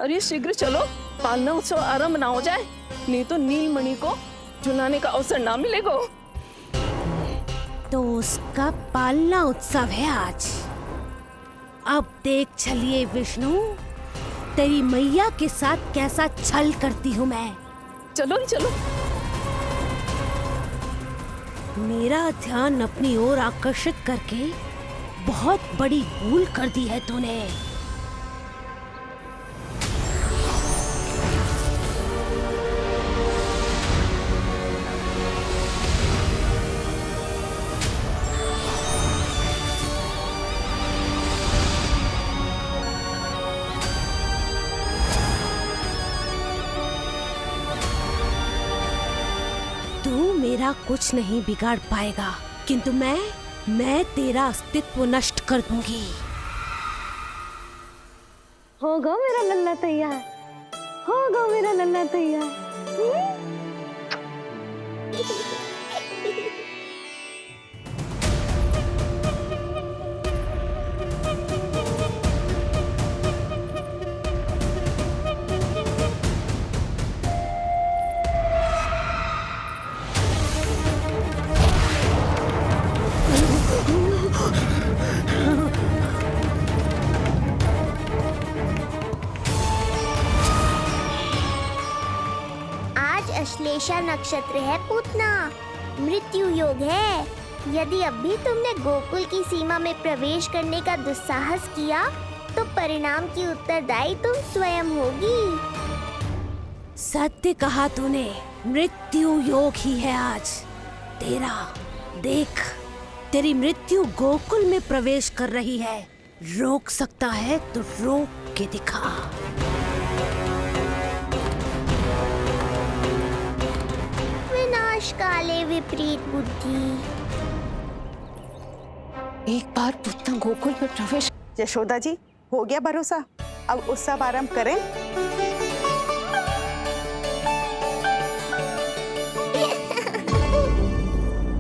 अरे शीघ्र चलो, पालना उत्सव आरंभ ना हो जाए, नहीं तो नीलमणि को झुलाने का अवसर ना मिलेगा। तो उसका पालना उत्सव है आज। अब देख छलिए विष्णु, तेरी मैया के साथ कैसा छल करती हूँ मैं। चलो चलो। मेरा ध्यान अपनी ओर आकर्षित करके बहुत बड़ी भूल कर दी है तूने। तू मेरा कुछ नहीं बिगाड़ पाएगा, किंतु मैं तेरा अस्तित्व नष्ट कर दूंगी। होगा मेरा लल्ला तैयार, होगा मेरा लल्ला तैयार। अश्लेषा नक्षत्र है पूतना, मृत्यु योग है। यदि अब भी तुमने गोकुल की सीमा में प्रवेश करने का दुस्साहस किया तो परिणाम की उत्तरदायी तुम स्वयं होगी। सत्य कहा तूने, मृत्यु योग ही है आज तेरा। देख, तेरी मृत्यु गोकुल में प्रवेश कर रही है। रोक सकता है तो रोक के दिखा। काले विपरीत बुद्धि। एक बार पुतना गोकुल में प्रवेश। यशोदा जी, हो गया भरोसा, अब उत्सव आरंभ करें।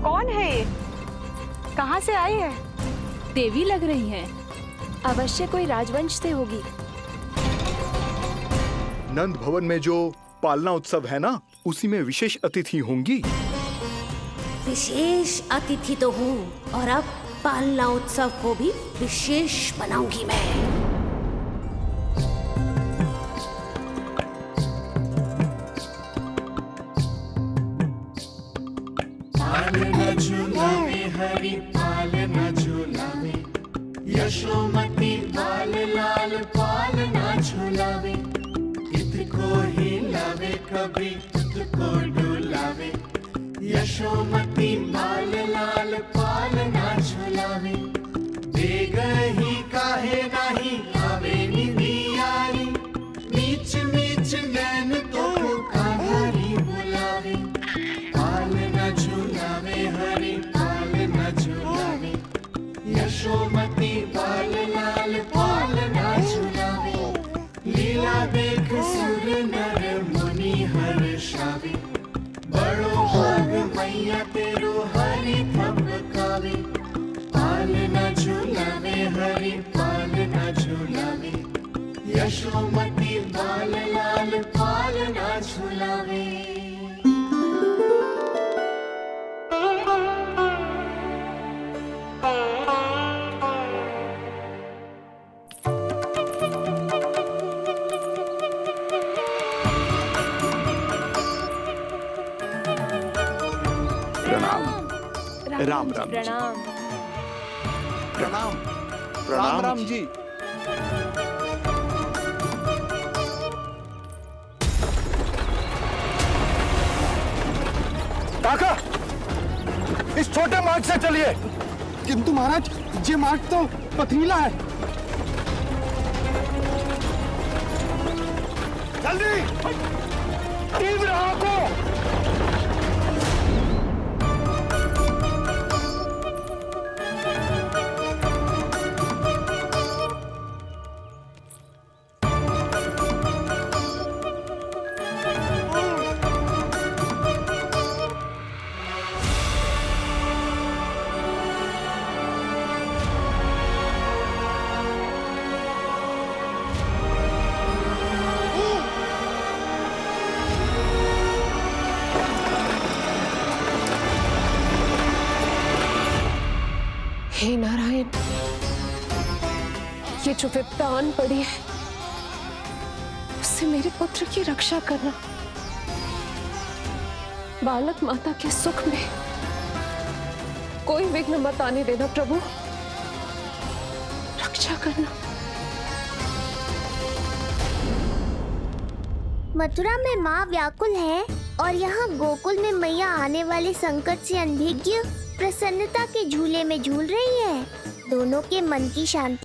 कौन है ये? कहाँ से आई है? देवी लग रही है। अवश्य कोई राजवंश से होगी। नंद भवन में जो पालना उत्सव है ना, उसी में विशेष अतिथि होंगी। विशेष अतिथि तो हूँ, और अब पालना उत्सव को भी विशेष बनाऊंगी मैं। पालना झूलावे हरि पालना झूलावे, यशोमती बाल लाल पालना झूलावे। इत को हिलावे कभी तुत को डुलावे, यशोमती बाल लाल पालना झूलावे। देग ही काहे नाही आवे निधियारी, नीच नीच नैन तो कान्हारी बुलावे। पालना झूलावे हरि पालना झूलावे, यशोमती बाल लाल पालना झूलावे। लीला देख सुर नर मुनि हर्षावे, बड़ो भाग मैया तेरो हरि थपकावे। पालना झूलावे हरि पालना झूलावे, यशोमती बाल लाल पालना झूलावे। राम राम प्रणाम। प्रणाम राम राम जी। काका, इस छोटे मार्ग से चलिए। किंतु महाराज, ये मार्ग तो पथरीला है। जल्दी तीव्र आंखों। हे नारायण, ये जो विपदा आन पड़ी है उससे मेरे पुत्र की रक्षा करना, बालक माता के सुख में कोई विघ्न मत आने देना प्रभु, रक्षा करना। मथुरा में माँ व्याकुल है और यहाँ गोकुल में मैया आने वाले संकट से अनभिज्ञ प्रसन्नता के झूले में झूल रही है। दोनों के मन की शांति